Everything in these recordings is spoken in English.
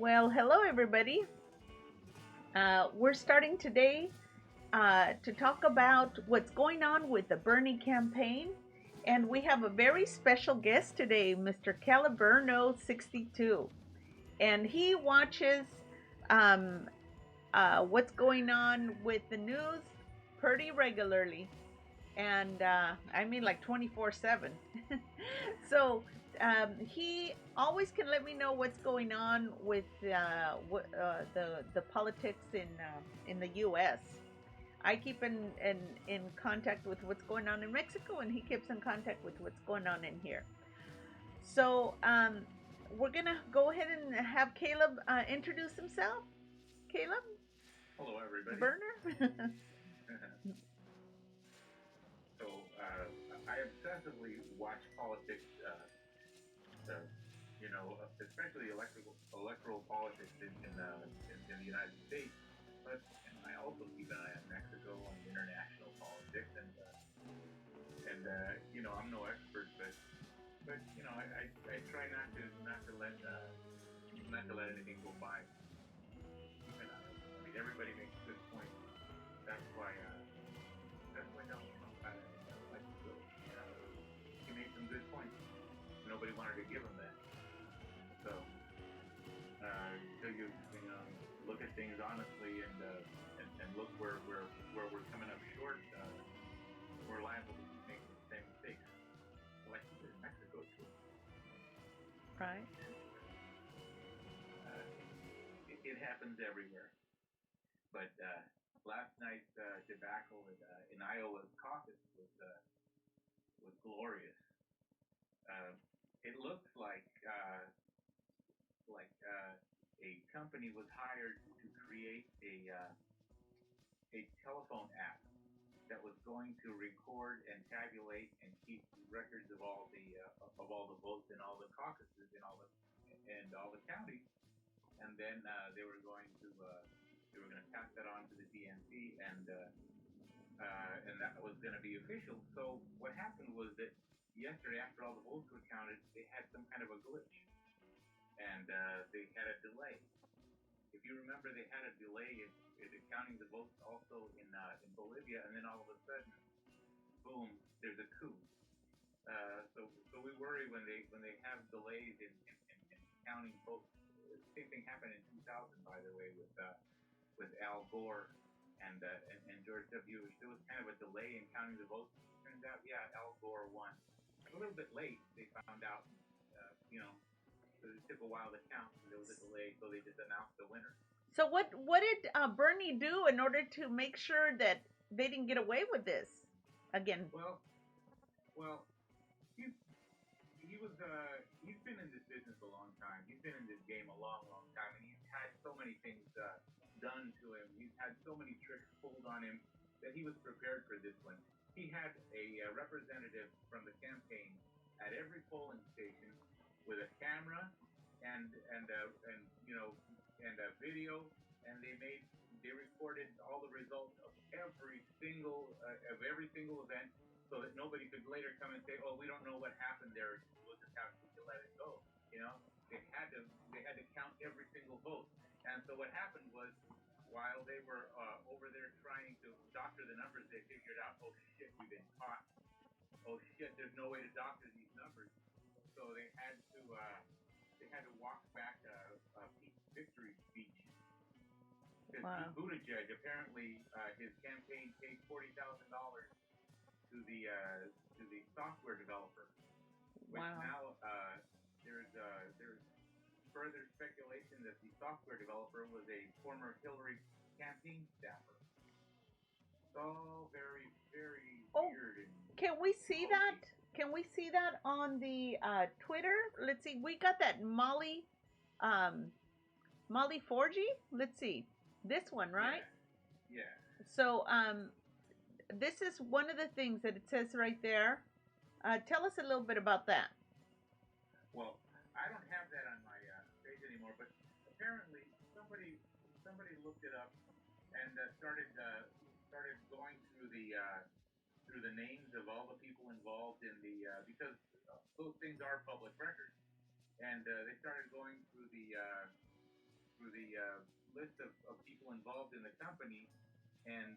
Well, hello everybody. We're starting today to talk about what's going on with the Bernie campaign. And we have a very special guest today, Mr. Caliburno62. And he watches um, what's going on with the news pretty regularly. And I mean, like 24/7. So he always can let me know what's going on with the politics in the U.S. I keep in contact with what's going on in Mexico, and he keeps in contact with what's going on in here. So we're gonna go ahead and have Caleb introduce himself. Caleb. Hello, everybody. Burner. So I obsessively watch politics, especially electoral politics in the United States. But I also keep an eye on Mexico and international politics, and I'm no expert, but I try not to let anything go by. Keep an eye. I mean, everybody makes good points. That's why. That's why Donald Trump got elected. So he made some good points. Nobody wanted to give him that. So until look at things honestly and look where we're coming up short, we're liable to make the same mistakes. Like he did in Mexico too. Right. It happens everywhere. But last night's debacle in Iowa's caucus was glorious. Uh, it looks like a company was hired to create a telephone app that was going to record and tabulate and keep records of all the votes in all the caucuses in all the counties, and then they were going to pass that on to the DNC, and that was going to be official. So what happened was that yesterday, after all the votes were counted, they had some kind of a glitch, and they had a delay. If you remember, they had a delay in counting the votes also in Bolivia, and then all of a sudden, boom, there's a coup. So we worry when they have delays in counting votes. Same thing happened in 2000, by the way, with Al Gore and George W. Bush. There was kind of a delay in counting the votes. Turns out, yeah, Al Gore won. A little bit late, they found out. It took a while to count. And there was a delay, so they just announced the winner. So what did Bernie do in order to make sure that they didn't get away with this again? Well, he's been in this business a long time. He's been in this game a long, long time, and he's had so many things done to him. He's had so many tricks pulled on him that he was prepared for this one. He had a representative from the campaign at every polling station with a camera and a video, and they recorded all the results of every single event, so that nobody could later come and say, "Oh, we don't know what happened there. We'll just have to let it go." They had to count every single vote, and so what happened was, while they were over there trying to doctor the numbers, they figured out, "Oh shit, we've been caught. Oh shit, there's no way to doctor these numbers." So they had to walk back a Pete's victory speech. Because Wow. Pete Buttigieg, apparently, his campaign paid $40,000 to the software developer, which Wow. now there's further speculation that the software developer was a former Hillary campaign staffer. It's all very, very weird and Can we see hokey. that? Can we see that on the Twitter? Let's see. We got that Molly Forgy. Let's see. This one, right? Yeah. So this is one of the things that it says right there. Tell us a little bit about that. Well, I don't have that on my page anymore, but apparently somebody looked it up and started going through the names of all the people involved in because those things are public records, and they started going through through the list of people involved in the company, and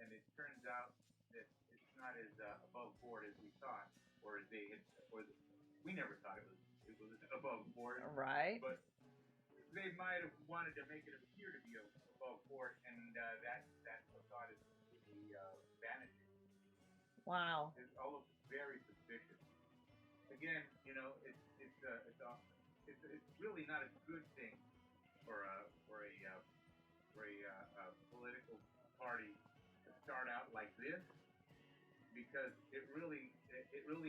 it turns out that it's not as above board as we thought, or as they had, we never thought it was above board, Right. but they might have wanted to make it appear to be above board, and that thought is completely vanishing. Wow. It all looks very suspicious. Again, it's really not a good thing for a political party to start out like this, because it really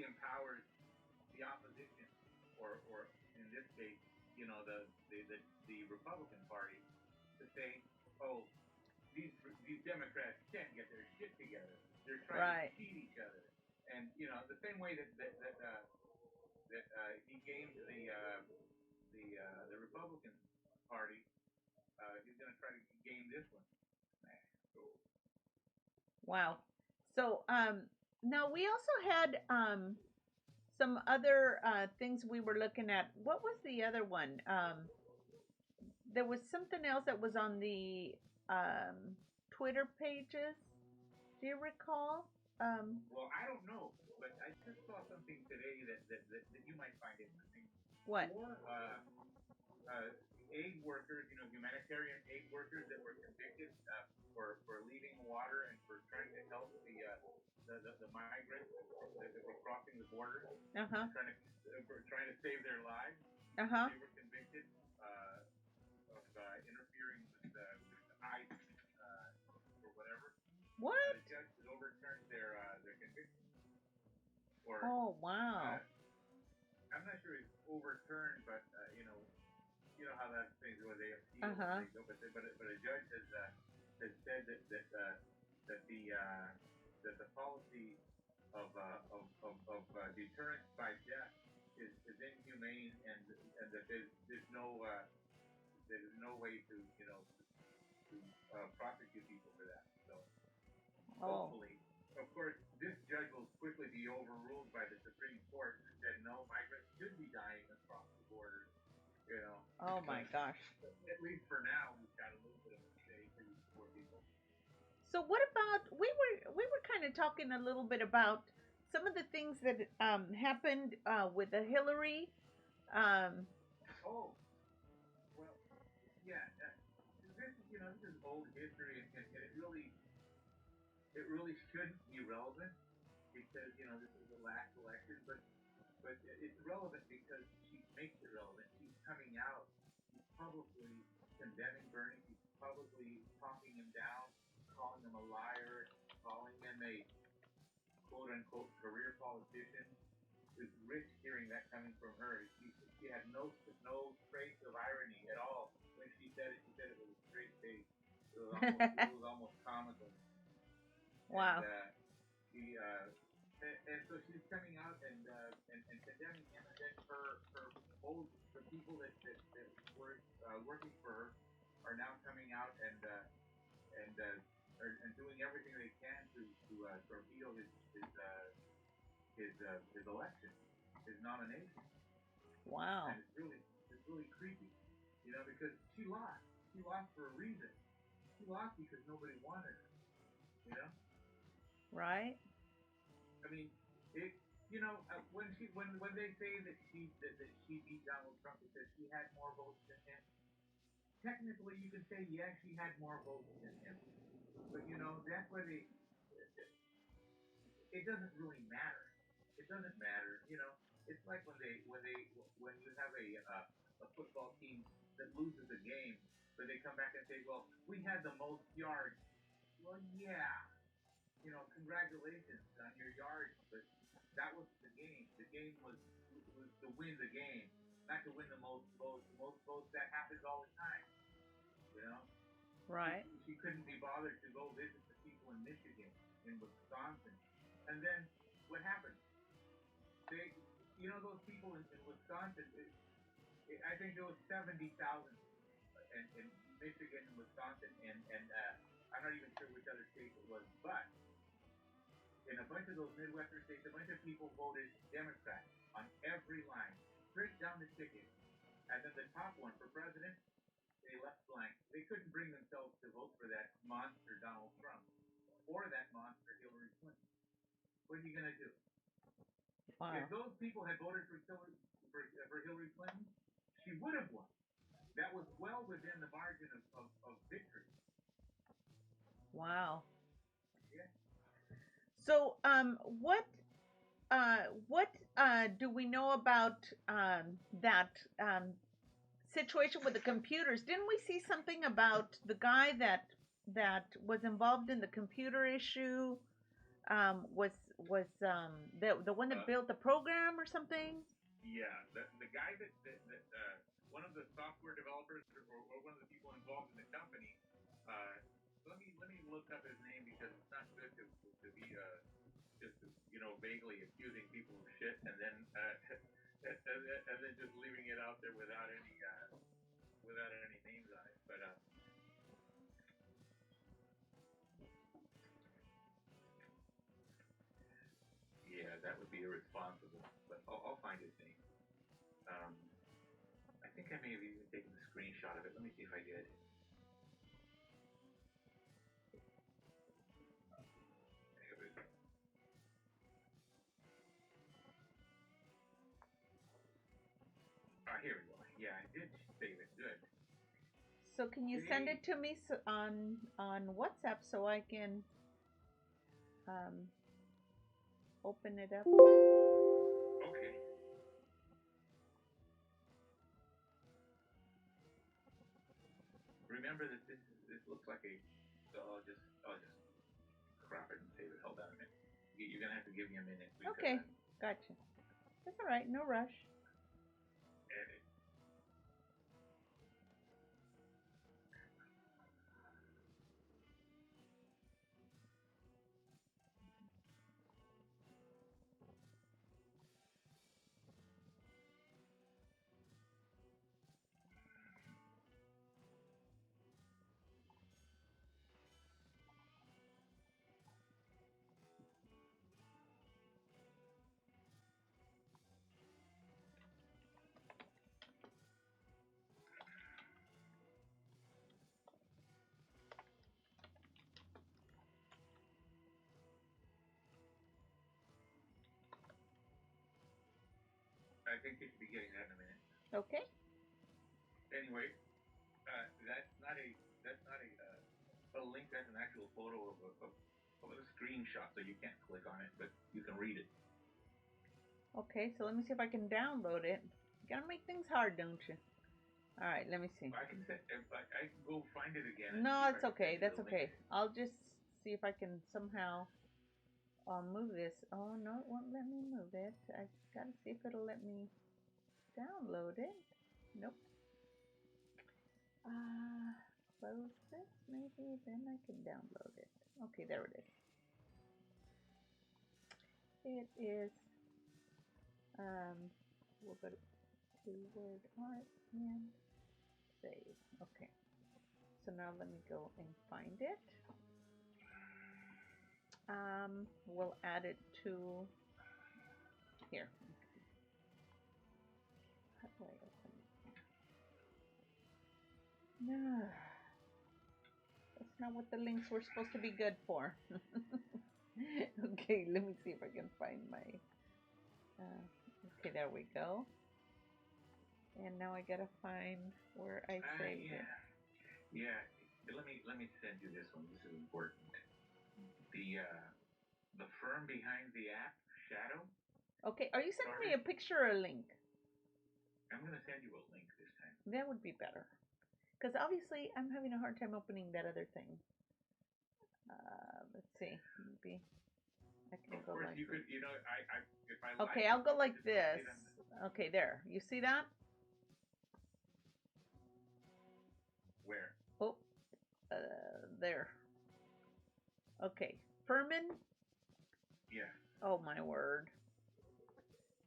empowers the opposition, or in this case, the Republican Party, to say, oh, these Democrats can't get their shit together. They're trying to Right. cheat each other, and the same way that he gamed the Republican Party, he's going to try to game this one. So, Wow. So now we also had some other things we were looking at. What was the other one? There was something else that was on the Twitter pages. Do you recall? well, I don't know, but I just saw something today that you might find interesting. What? Four aid workers, humanitarian aid workers that were convicted for leaving water and for trying to help the migrants that were crossing the border, Uh huh. trying to save their lives. Uh huh. They were convicted of interfering with the ICE or whatever. What? The judge has overturned their conviction. Or Oh wow. I'm not sure it's overturned, but you know how that things where they appeal, Uh huh. they go, but a judge has said that the policy of deterrence by death is inhumane, and that there's no way to prosecute people for that. So Oh. hopefully, of course, this judge will quickly be overruled by the Supreme Court, who said no, migrants should be dying across the border. Oh my gosh. At least for now, we've got a little bit of a say for these poor people. So what about we were kind of talking a little bit about some of the things that happened with the Hillary. Um, Oh, well, yeah. This is old history, and it really shouldn't be relevant, because this is the last election, but it's relevant because she makes it relevant. She's coming out. She's publicly condemning Bernie. She's publicly talking him down, calling him a liar, calling him a quote unquote career politician. It's rich hearing that coming from her. She had no trace of irony at all when she said it. She said it with a straight face. It was almost comical. And wow. he and so she's coming out and condemning him, and then the people that were working for her are now coming out and doing everything they can to torpedo his election, his nomination. Wow. And it's really creepy, because she lost. She lost for a reason. She lost because nobody wanted her. You know, Right? I mean, it. When they say that she beat Donald Trump because she had more votes than him, technically you can say yes, she had more votes than him. But that's why it doesn't really matter. It doesn't matter. It's like when you have a football team that loses a game, but they come back and say, well, we had the most yards. Well, yeah, congratulations on your yards, but that was the game. The game was to win the game, not to win the most votes. The most votes, that happens all the time. You know, Right. she couldn't be bothered to go visit the people in Michigan, in Wisconsin, and then what happened? They, those people in Wisconsin. I think there was 70,000 in Michigan and Wisconsin, and I'm not even sure which other states it was, but in a bunch of those Midwestern states, a bunch of people voted Democrat on every line, straight down the ticket. And then the top one for president, they left blank. They couldn't bring themselves to vote for that monster Donald Trump or that monster Hillary Clinton. What are you going to do? Wow. If those people had voted for Hillary Clinton, she would have won. That was well within the margin of victory. Wow. Yeah. So, what do we know about that situation with the computers? Didn't we see something about the guy that was involved in the computer issue? Was the one that built the program or something? Yeah, the guy that one of the software developers or one of the people involved in the company. Let me look up his name because it's not good to be just vaguely accusing people of shit and then and then just leaving it out there without any names on it. But yeah, that would be irresponsible. But I'll find his name. I think I may have even taken a screenshot of it. Let me see if I did. Here we go. Yeah, I did save it. Good. So can you send it to me on WhatsApp so I can open it up? Okay. Remember that this looks like a. So I'll just crop it and save it. Hold on a minute. You're gonna have to give me a minute. Okay, gotcha. That's all right. No rush. Edit. I think you should be getting that in a minute. Okay. Anyway, that's not a link. That's an actual photo of a screenshot, so you can't click on it, but you can read it. Okay, so let me see if I can download it. You gotta make things hard, don't you? All right, let me see. I can go find it again. No, it's okay. That's okay. I'll just see if I can somehow move this. Oh no, it won't let me move it. I gotta see if it'll let me download it. Nope. Close this maybe, then I can download it. Okay, there it is. It is. We'll go to Word Art and save. Okay. So now let me go and find it. We'll add it to here. How do I open it? No. That's not what the links were supposed to be good for. Okay, let me see if I can find my. Okay, there we go. And now I gotta find where I saved it. Yeah, let me send you this one. This is important. The firm behind the app, Shadow. Okay, are you sending me a picture or a link? I'm gonna send you a link this time. That would be better, because obviously I'm having a hard time opening that other thing. Let's see, maybe I can go like. You could, if I. Okay, I'll go like this. Okay, there. You see that? Where? Oh, there. Okay, Furman. Yeah. Oh my word.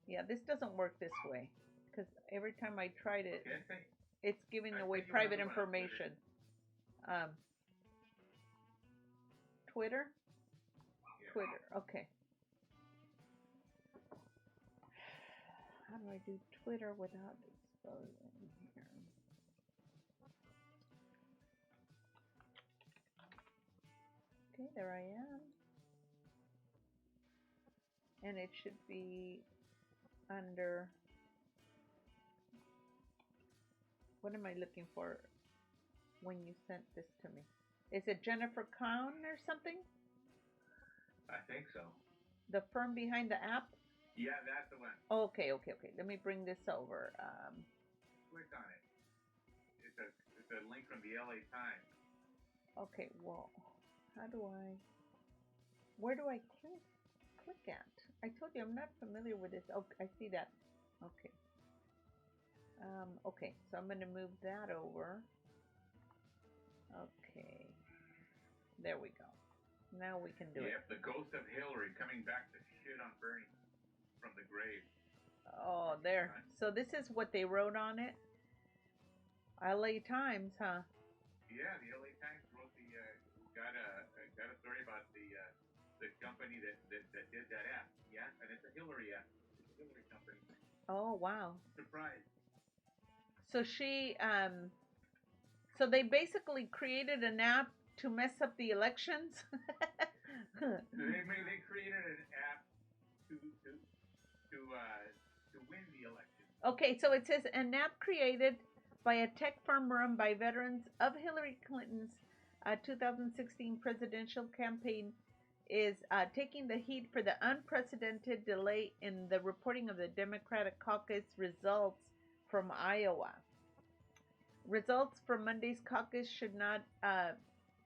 Yeah, this doesn't work this way, because every time I tried it, it's giving away private information. Twitter? Yeah. Twitter, okay. How do I do Twitter without exposing here? Okay, there I am. And it should be under, what am I looking for when you sent this to me? Is it Jennifer Cohn or something? I think so. The firm behind the app? Yeah, that's the one. Okay. Let me bring this over. Click on it. It's a link from the LA Times. Okay, well, where do I click at? I told you I'm not familiar with this. Oh, I see that. Okay. Okay, so I'm going to move that over. Okay. There we go. Now we can do it. Yep, the ghost of Hillary coming back to shit on Bernie from the grave. Oh, there. So this is what they wrote on it. LA Times, huh? Yeah, the LA Times wrote got a story about the company that did that app. Yeah, and it's a Hillary app. It's a Hillary company. Oh, wow. Surprise. So so they basically created an app to mess up the elections. They created an app to win the election. Okay, so it says an app created by a tech firm run by veterans of Hillary Clinton's 2016 presidential campaign is taking the heat for the unprecedented delay in the reporting of the Democratic caucus results from Iowa. Results from Monday's caucus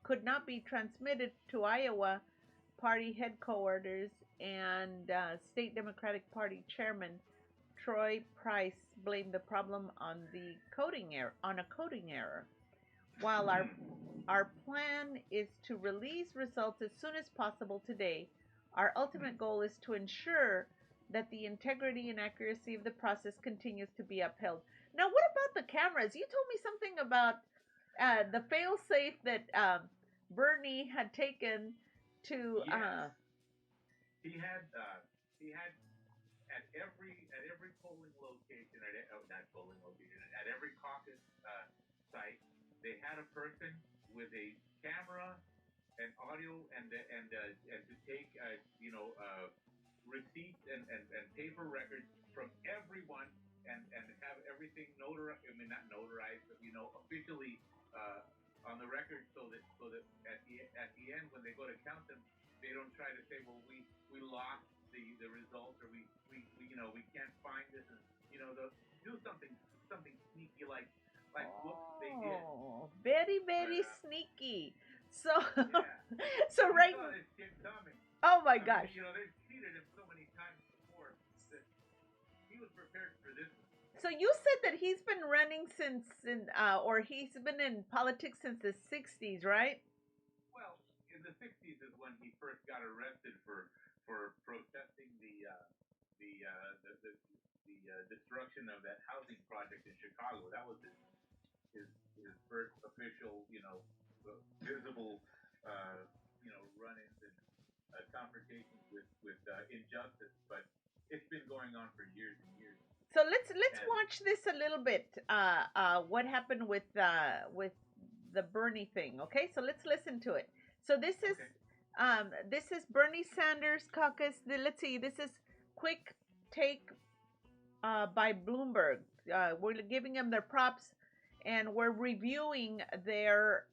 could not be transmitted to Iowa party headquarters, and state Democratic Party chairman Troy Price blamed the problem on a coding error. While our plan is to release results as soon as possible today, our ultimate goal is to ensure that the integrity and accuracy of the process continues to be upheld. Now, what about the cameras? You told me something about the failsafe that Bernie had taken to. Yes. He had at every polling location, not polling location, at every caucus site, they had a person with a camera and audio and to take receipts and paper records from everyone and have everything notarized. I mean, not notarized, but officially on the record, so that at the end when they go to count them, they don't try to say, well, we lost the results, or we can't find this, and they'll do something sneaky like whoops, they did. Very sneaky. So yeah. so he right. Saw this kid coming. Oh my gosh. They've cheated him so many times before that he was prepared for this one. So you said that he's been running or he's been in politics since the 60s, right? Well, in the 60s is when he first got arrested for protesting the destruction of that housing project in Chicago. That was his first official, visible, run-ins and confrontations with injustice. But it's been going on for years and years. So let's watch this a little bit. What happened with the Bernie thing? Okay, so let's listen to it. So this is Bernie Sanders caucus. Let's see. This is quick take by Bloomberg. We're giving them their props, and we're reviewing their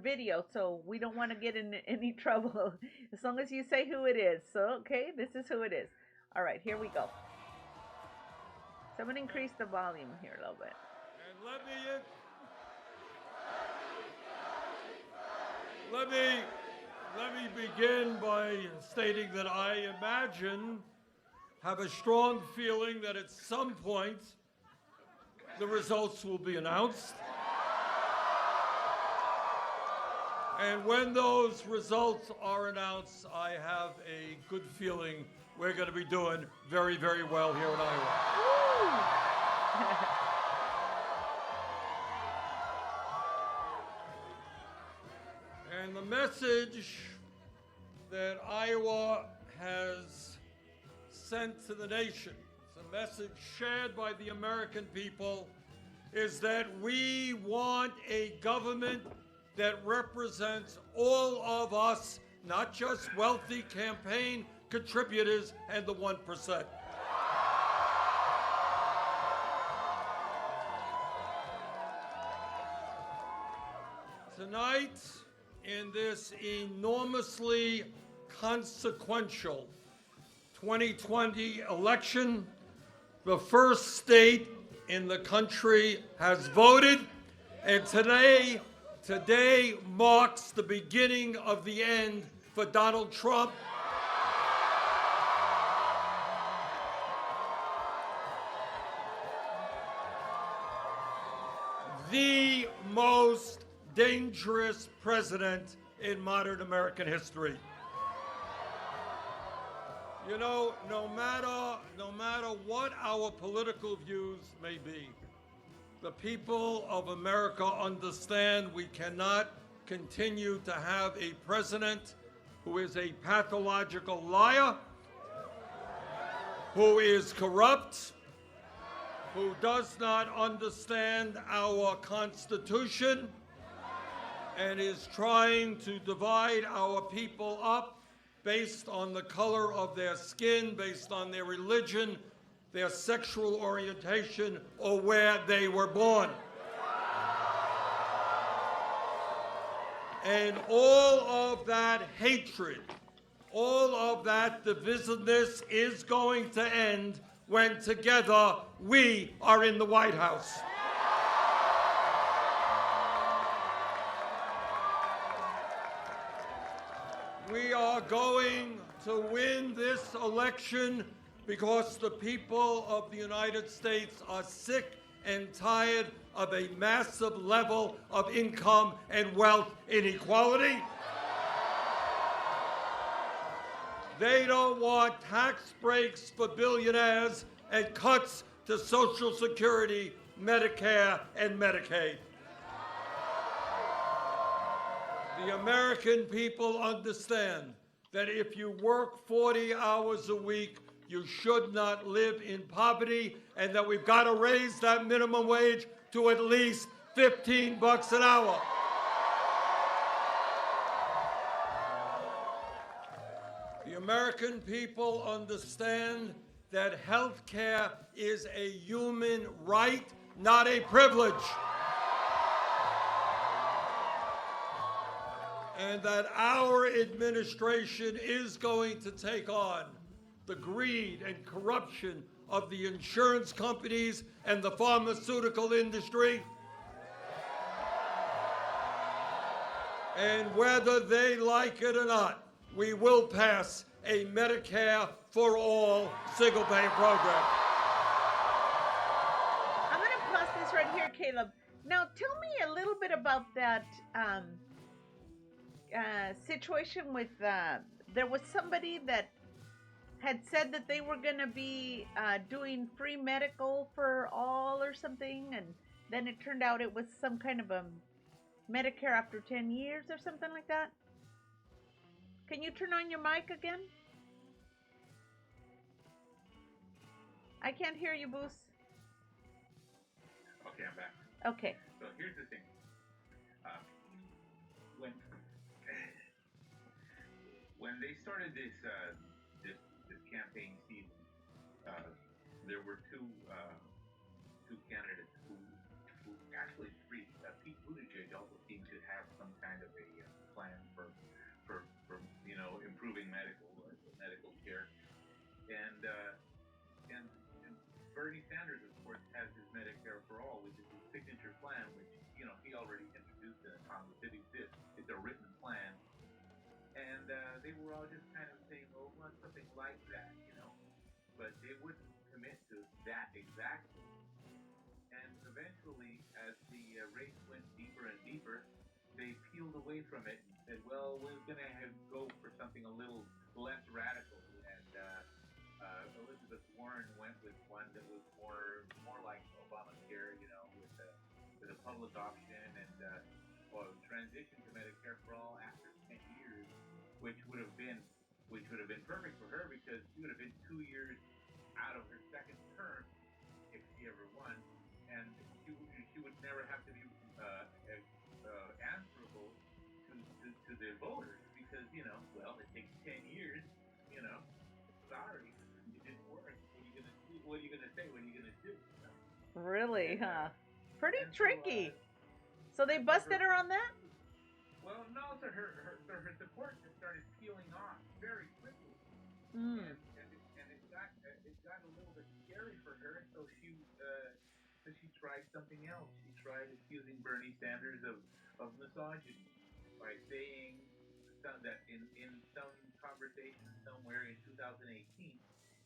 video, so we don't want to get in any trouble as long as you say who it is. So okay, this is who it is. All right, here we go. Someone increase the volume here a little bit. And let me begin by stating that I have a strong feeling that at some point the results will be announced. And when those results are announced, I have a good feeling we're going to be doing very, very well here in Iowa. And the message that Iowa has sent to the nation, the message shared by the American people, is that we want a government that represents all of us, not just wealthy campaign contributors and the 1%. Tonight, in this enormously consequential 2020 election, the first state in the country has voted, and today marks the beginning of the end for Donald Trump. The most dangerous president in modern American history. You know, no matter what our political views may be, the people of America understand we cannot continue to have a president who is a pathological liar, who is corrupt, who does not understand our Constitution, and is trying to divide our people up based on the color of their skin, based on their religion, their sexual orientation, or where they were born. And all of that hatred, all of that divisiveness is going to end when together we are in the White House. We are going to win this election because the people of the United States are sick and tired of a massive level of income and wealth inequality. They don't want tax breaks for billionaires and cuts to Social Security, Medicare, and Medicaid. The American people understand that if you work 40 hours a week, you should not live in poverty, and that we've got to raise that minimum wage to at least $15 an hour. The American people understand that health care is a human right, not a privilege. And that our administration is going to take on the greed and corruption of the insurance companies and the pharmaceutical industry. And whether they like it or not, we will pass a Medicare for all single-payer program. I'm going to pause this right here, Caleb. Now, tell me a little bit about that situation with, there was somebody that had said that they were going to be doing free medical for all or something, and then it turned out it was some kind of a Medicare after 10 years or something like that. Can you turn on your mic again? I can't hear you, Boos. Okay, I'm back. Okay. So here's the thing. When they started this campaign season, there were two candidates who actually three. Pete Buttigieg also seemed to have some kind of a plan for improving medical care, and Bernie Sanders, of course, has his Medicare for All, which is his signature plan, which he already introduced in Congress. It exists. It's a written plan. And they were all just kind of saying, well, we want something like that, but they wouldn't commit to that exactly. And eventually, as the race went deeper and deeper, they peeled away from it and said, well, we're going to go for something a little less radical. And Elizabeth Warren went with one that was more like Obamacare, with a public option and transition to Medicare for all after 10 years. Which would have been perfect for her, because she would have been 2 years out of her second term if she ever won, and she would never have to be answerable to their voters because, well, it takes 10 years, you know, sorry, it didn't work. What are you going to do? What are you going to say? What are you going to do? Really, And, huh? Pretty and tricky. So they and so busted her on that? well, no, so her support just started peeling off very quickly. Mm. And it got a little bit scary for her, so she tried something else. She tried accusing Bernie Sanders of misogyny by saying that in some conversation somewhere in 2018,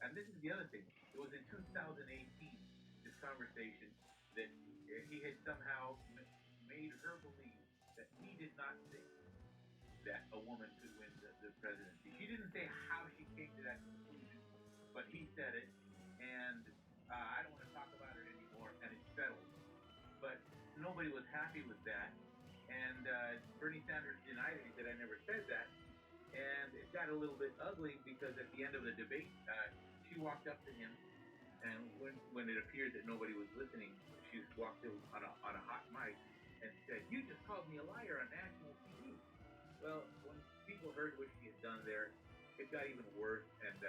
and this is the other thing. It was in 2018 this conversation that he had somehow made her believe that he did not think that a woman could win the presidency. She didn't say how she came to that conclusion, but he said it, and I don't want to talk about it anymore, and it's settled. But nobody was happy with that, and Bernie Sanders denied it. He said, I never said that, and it got a little bit ugly because at the end of the debate, she walked up to him, and when it appeared that nobody was listening, she walked in on a hot mic and said, you just called me a liar on national TV. Well, when people heard what she had done there, it got even worse, and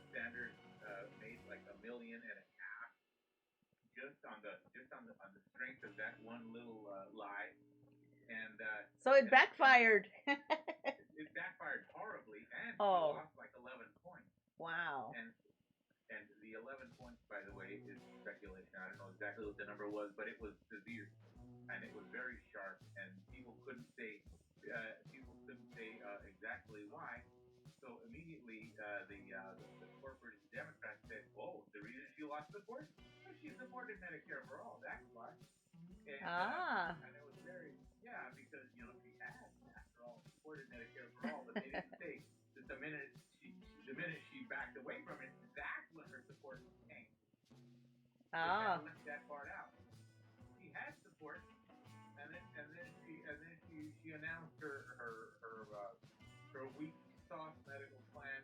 Sanders made like $1.5 million just on the strength of that one little lie, and So it backfired. it backfired horribly, and he Oh, lost like 11 points, wow. and the 11 points, by the way, is speculation. I don't know exactly what the number was, but it was severe, and it was very sharp, and people couldn't say exactly why. So immediately, the corporate Democrats said, "Oh, the reason she lost support, well, she supported Medicare for all. That's why." Ah. And it was very, yeah, because she had, after all, supported Medicare for all, but they didn't say that the minute she backed away from it, that's when her support tanked. They kind Ah. of left that part out. She had support, and then she announced her weak sauce medical plan,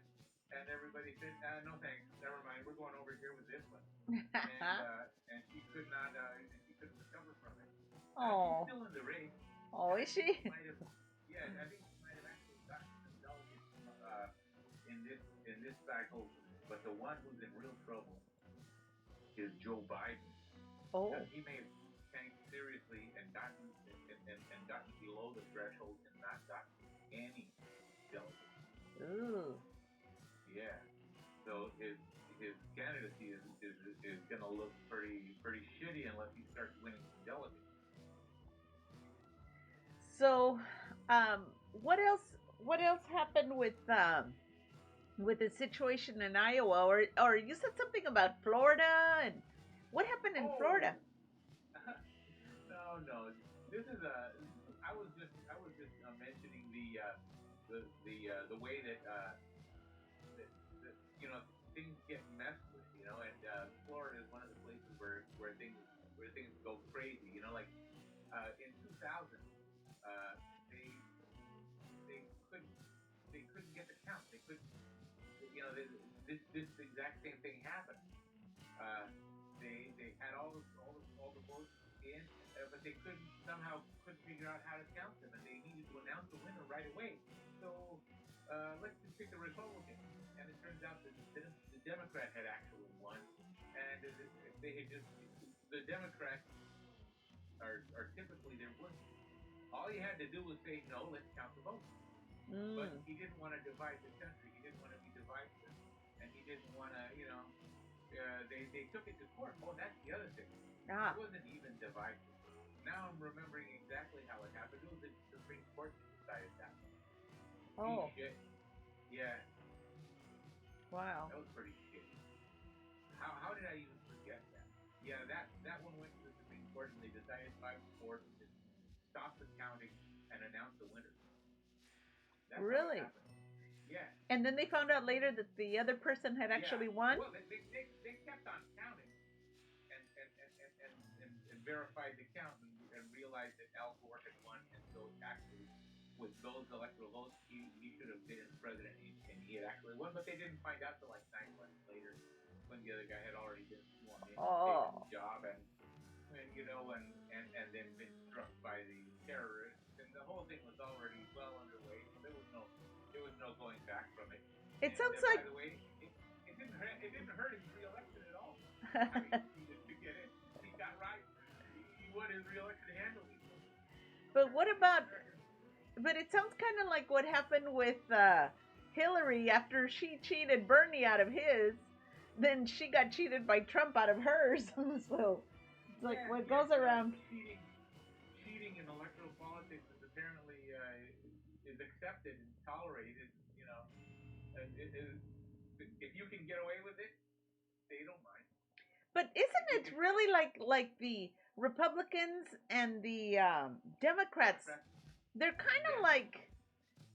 and everybody said, no thanks, never mind, we're going over here with this one, and she couldn't recover from it. She's Oh. still in the race. Oh, is she? I think she might have actually gotten some delegates in this cycle, but the one who's in real trouble is Joe Biden. Oh. Because he may have tanked seriously and gotten below the threshold and not gotten any delegates. Ooh. Yeah. So his candidacy is gonna look pretty shitty unless he starts winning some delegates. So, what else happened with the situation in Iowa, or you said something about Florida, and what happened in Florida? No. This is I was just mentioning the way that things get messed with, and Florida is one of the places where things go crazy, like in 2000, they couldn't get the count. They couldn't, this exact same thing happened. They had all the votes in, but they couldn't figure out how to count them, and they needed to announce the winner right away. So let's just pick the Republican, and it turns out that the Democrat had actually won, and they had just the Democrats are typically they're winning. All he had to do was say no, let's count the votes. But he didn't want to divide the country. He didn't want to be divisive, and he didn't want to, they took it to court. Oh, that's the other thing. It wasn't even divisive. Now I'm remembering exactly how it happened. It was the Supreme Court that decided that. Oh. Shit. Yeah. Wow. That was pretty shitty. How did I even forget that? Yeah, that one went to the Supreme Court, and they decided 5-4 to just stop the counting and announce the winner. That's really? How it happened. Yeah. And then they found out later that the other person had actually won? Well, they kept on counting and verified the count and realized that Al Gore had won, and so actually, with those electoral votes, he should have been president, and he had actually won, but they didn't find out till like 9 months later when the other guy had already been sworn in, taken the job, and then been struck by the terrorists, and the whole thing was already well going back from it. It And sounds by like the way, it didn't hurt his reelection at all. I mean, to get it, he got right. He won his reelection handily. but what about but it sounds kind of like what happened with Hillary after she cheated Bernie out of his, then she got cheated by Trump out of hers. So it's like what goes around. Cheating in electoral politics is apparently is accepted and tolerated. You know, if you can get away with it, they don't mind. But isn't it really like the Republicans and the Democrats? They're kind of like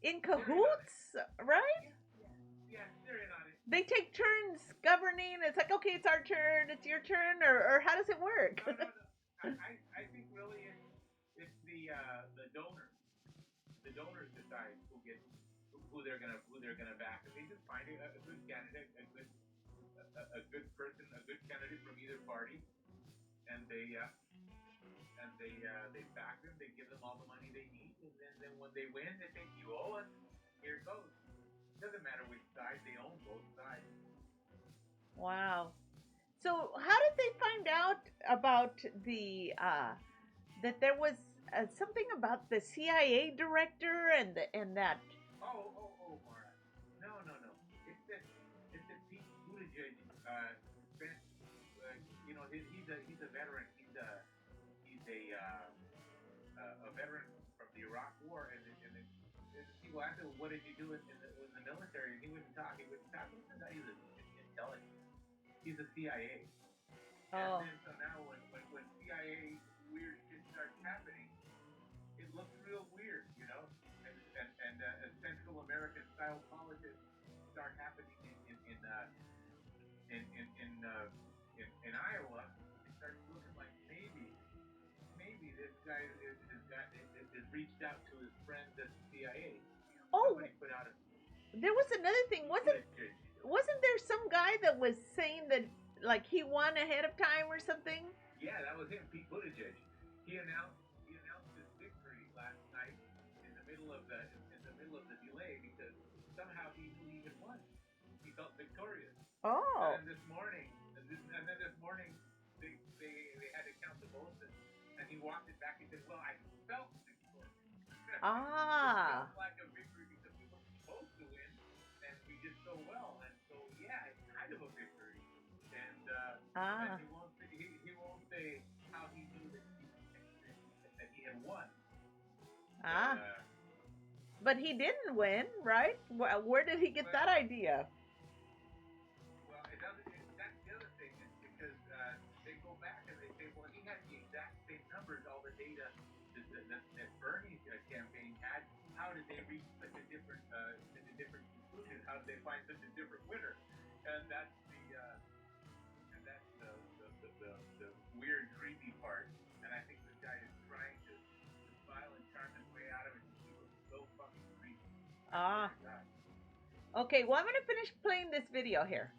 in cahoots, right? Yeah, they're in on it. They take turns governing. It's like, okay, it's our turn, it's your turn, or how does it work? No. I think really it's the donors. The donors decide who they're gonna back. If they just find a good candidate, a good person, a good candidate from either party, and they back them. They give them all the money they need, and then when they win, they think you owe us. Here it goes. It doesn't matter which side, they own both sides. Wow. So how did they find out about the that there was something about the CIA director and that? Mara. No. It's that Pete Buttigieg spent. He's a veteran. He's a veteran from the Iraq War, and people asked him, "What did you do in the military?" And he wouldn't talk. He was intelligence. He's a CIA. Oh. And then so now when CIA weird shit starts happening, it looks real weird, you know. And Central American style politics start happening in Iowa. It starts looking like maybe this guy has reached out to his friends at the CIA. Oh. Somebody put out There was another thing, wasn't there some guy that was saying that like he won ahead of time or something? Yeah, that was him, Pete Buttigieg. He announced his victory last night in the middle of the delay because somehow he knew he had won. He felt victorious. Oh. And then this morning they had to count the votes and he walked it back and said, "Well, I felt victorious." Ah. It felt like a victory because we were supposed to win and we did so well, and so yeah, it's kind of a victory. And he won't say how he knew that he had won. But he didn't win, right? Where did he get that idea? Well, it doesn't. That's the other thing is because they go back and they say, well, he had the exact same numbers, all the data that Bernie's campaign had. How did they reach such a different conclusion? How did they find such a different winner? And that's the weird, creepy part. And I think this guy is trying to smile and charm his way out of it. He was so fucking creepy. Okay, well, I'm going to finish playing this video here.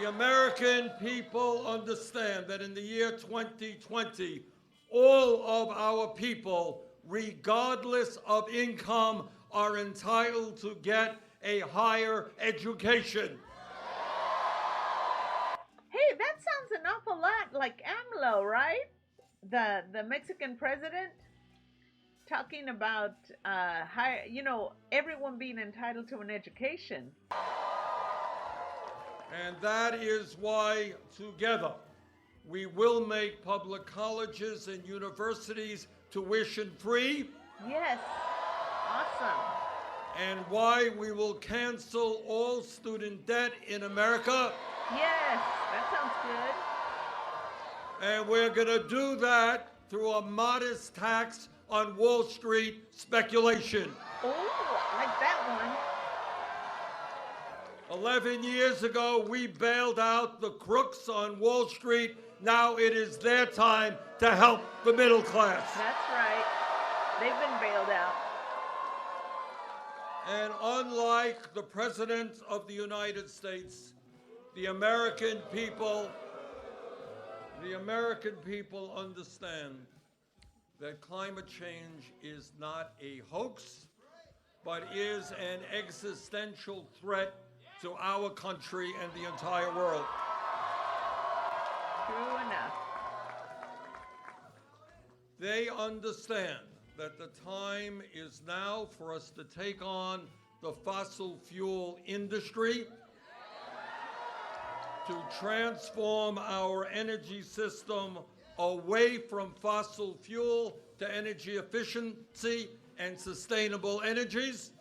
The American people understand that in the year 2020, all of our people, regardless of income, are entitled to get a higher education. Hey, that sounds an awful lot like AMLO, right? The Mexican president talking about everyone being entitled to an education. And that is why together we will make public colleges and universities tuition free. Yes, awesome. And why we will cancel all student debt in America. Yes, that sounds good. And we're going to do that through a modest tax on Wall Street speculation. Oh, I like that one. 11 years ago, we bailed out the crooks on Wall Street. Now it is their time to help the middle class. That's right. They've been bailed out. And unlike the President of the United States, the American people understand that climate change is not a hoax, but is an existential threat to our country and the entire world. True enough. They understand that the time is now for us to take on the fossil fuel industry, to transform our energy system away from fossil fuel to energy efficiency and sustainable energies.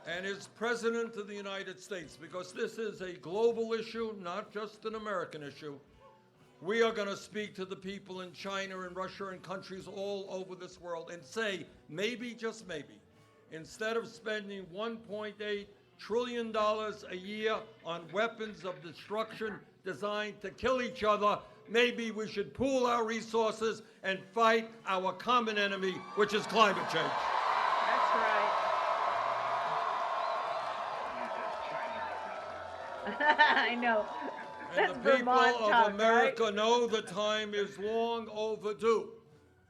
And as President of the United States, because this is a global issue, not just an American issue, we are going to speak to the people in China and Russia and countries all over this world and say, maybe, just maybe, instead of spending $1.8 trillion a year on weapons of destruction designed to kill each other, maybe we should pool our resources and fight our common enemy, which is climate change. That's right. I know. And That's the people Vermont of talk, America right? know the time is long overdue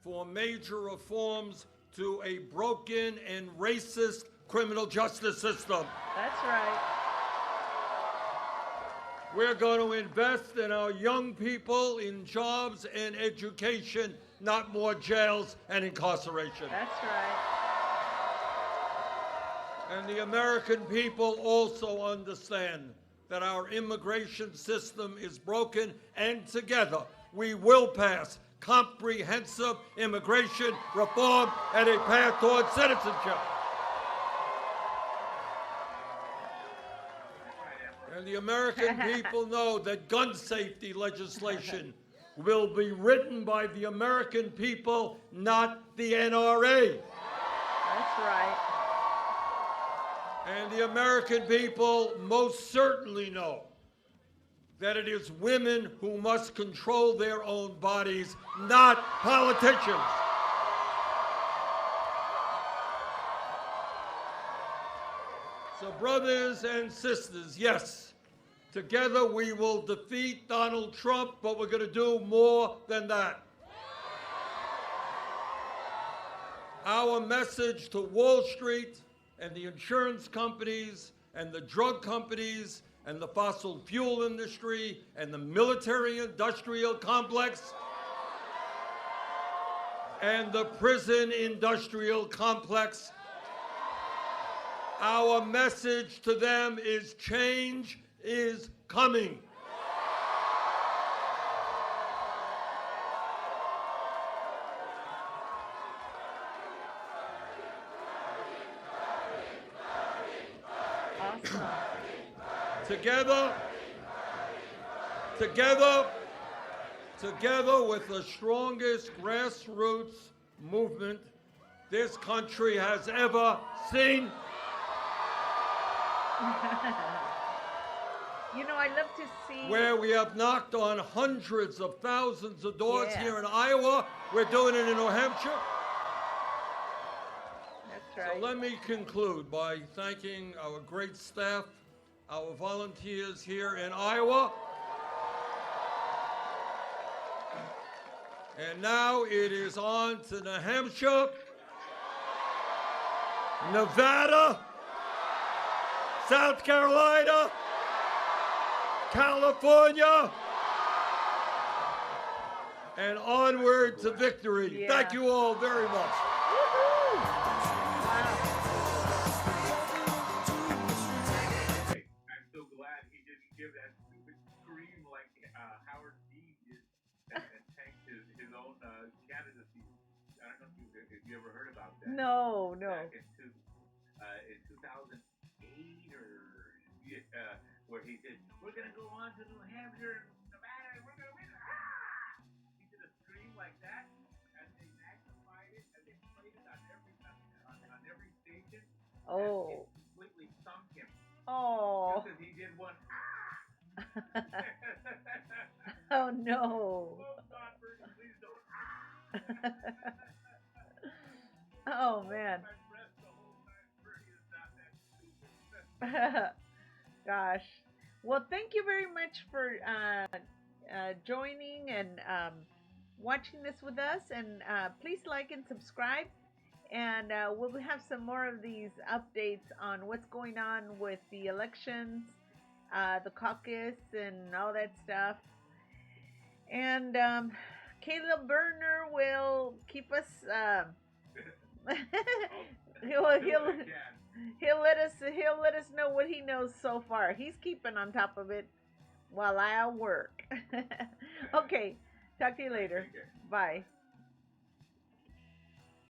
for major reforms to a broken and racist criminal justice system. That's right. We're going to invest in our young people, in jobs and education, not more jails and incarceration. That's right. And the American people also understand that our immigration system is broken, and together we will pass comprehensive immigration reform and a path towards citizenship. And the American people know that gun safety legislation will be written by the American people, not the NRA. That's right. And the American people most certainly know that it is women who must control their own bodies, not politicians. So, brothers and sisters, yes, together we will defeat Donald Trump, but we're going to do more than that. Our message to Wall Street and the insurance companies and the drug companies and the fossil fuel industry and the military-industrial complex and the prison-industrial complex, our message to them is change is coming. Awesome. Together with the strongest grassroots movement this country has ever seen. You know, I love to see Where we have knocked on hundreds of thousands of doors here in Iowa. We're doing it in New Hampshire. That's right. So let me conclude by thanking our great staff, our volunteers here in Iowa. And now it is on to New Hampshire, Nevada, South Carolina, California, and onward to victory. Yeah. Thank you all very much. Woohoo! Wow. I'm so glad he didn't give that stupid scream like Howard Dean did and tanked his own candidacy. I don't know if you ever heard about that. No. Back in 2008 where he said, we're going to go on to New Hampshire and Nevada and we're going to win. Ah! He did a scream like that and they magnified it and they played it on every station. Oh. And it completely sunk him. Oh. Because he did one. Oh no. Oh God, Bernie, please don't. Oh man. My breath the whole time. Bernie is not that stupid. Gosh. Well, thank you very much for joining and watching this with us. And please like and subscribe. And we'll have some more of these updates on what's going on with the elections, the caucus, and all that stuff. And Caleb Berner will keep us. he'll let us know what he knows so far. He's keeping on top of it while I work. Okay, talk to you later. Bye.